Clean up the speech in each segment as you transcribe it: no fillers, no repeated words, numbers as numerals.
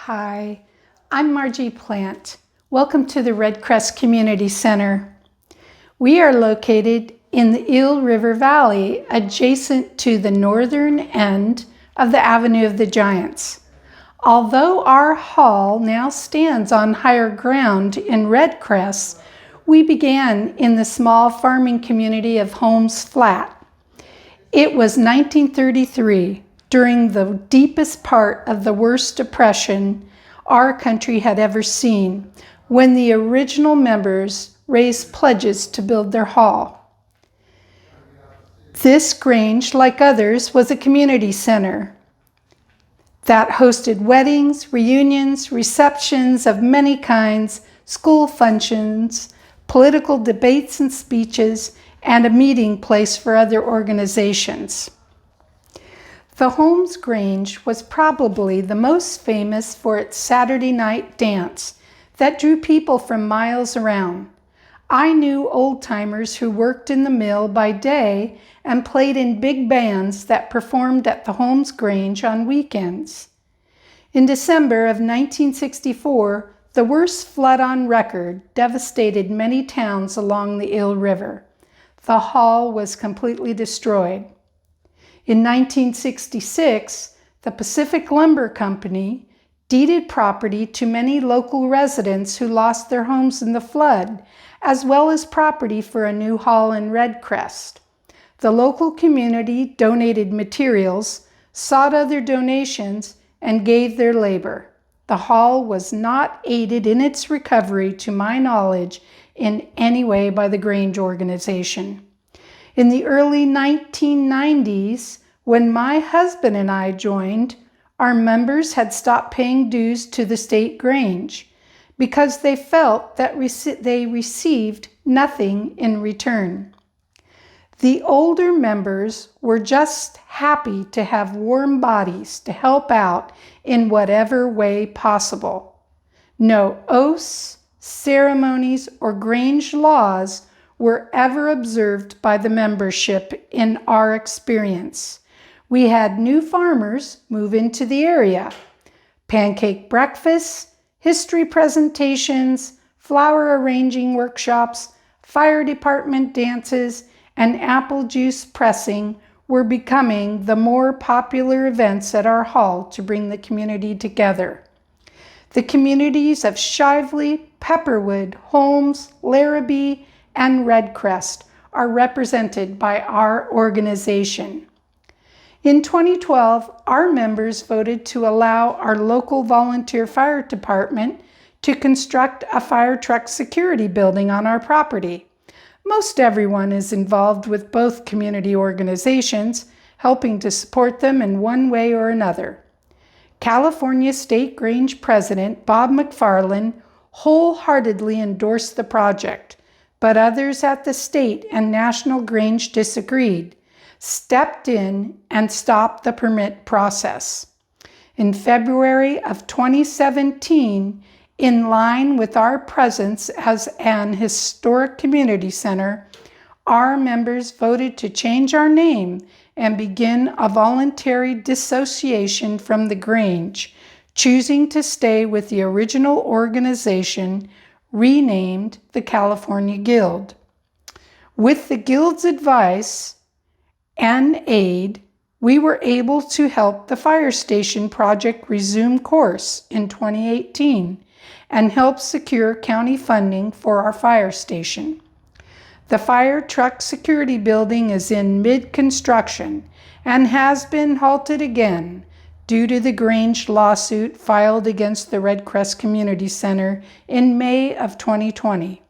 Hi, I'm Margie Plant. Welcome to the Redcrest Community Center. We are located in the Eel River Valley, adjacent to the northern end of the Avenue of the Giants. Although our hall now stands on higher ground in Redcrest, we began in the small farming community of Holmes Flat. It was 1933, during the deepest part of the worst depression our country had ever seen, when the original members raised pledges to build their hall. This Grange, like others, was a community center that hosted weddings, reunions, receptions of many kinds, school functions, political debates and speeches, and a meeting place for other organizations. The Holmes Grange was probably the most famous for its Saturday night dance that drew people from miles around. I knew old-timers who worked in the mill by day and played in big bands that performed at the Holmes Grange on weekends. In December of 1964, the worst flood on record devastated many towns along the Eel River. The hall was completely destroyed. In 1966, the Pacific Lumber Company deeded property to many local residents who lost their homes in the flood, as well as property for a new hall in Redcrest. The local community donated materials, sought other donations, and gave their labor. The hall was not aided in its recovery, to my knowledge, in any way by the Grange organization. In the early 1990s, when my husband and I joined, our members had stopped paying dues to the state Grange because they felt that they received nothing in return. The older members were just happy to have warm bodies to help out in whatever way possible. No oaths, ceremonies, or Grange laws were ever observed by the membership in our experience. We had new farmers move into the area. Pancake breakfasts, history presentations, flower arranging workshops, fire department dances, and apple juice pressing were becoming the more popular events at our hall to bring the community together. The communities of Shively, Pepperwood, Holmes, Larrabee, and Redcrest are represented by our organization. In 2012, our members voted to allow our local volunteer fire department to construct a fire truck security building on our property. Most everyone is involved with both community organizations, helping to support them in one way or another. California State Grange President Bob McFarland wholeheartedly endorsed the project, but others at the state and national Grange disagreed, stepped in, and stopped the permit process. In February of 2017, in line with our presence as an historic community center, our members voted to change our name and begin a voluntary dissociation from the Grange, choosing to stay with the original organization, renamed the California Guild. With the Guild's advice and aid, we were able to help the fire station project resume course in 2018 and help secure county funding for our fire station. The fire truck security building is in mid-construction and has been halted again due to the Grange lawsuit filed against the Redcrest Community Center in May of 2020.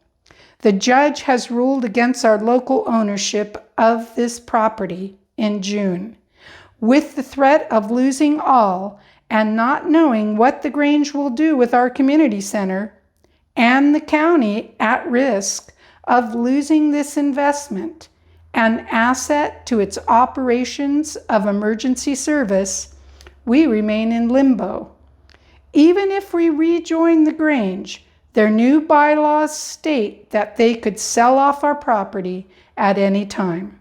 The judge has ruled against our local ownership of this property in June. With the threat of losing all and not knowing what the Grange will do with our community center, and the county at risk of losing this investment, an asset to its operations of emergency service, we remain in limbo. Even if we rejoin the Grange, their new bylaws state that they could sell off our property at any time.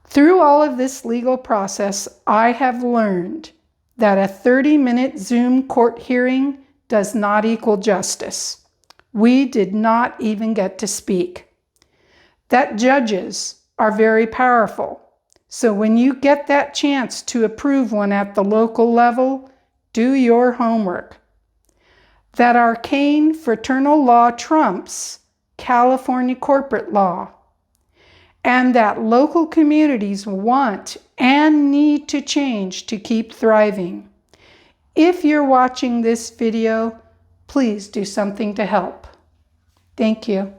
Through all of this legal process, I have learned that a 30-minute Zoom court hearing does not equal justice. We did not even get to speak. That judges are very powerful. So when you get that chance to approve one at the local level, do your homework. That arcane fraternal law trumps California corporate law, and that local communities want and need to change to keep thriving. If you're watching this video, please do something to help. Thank you.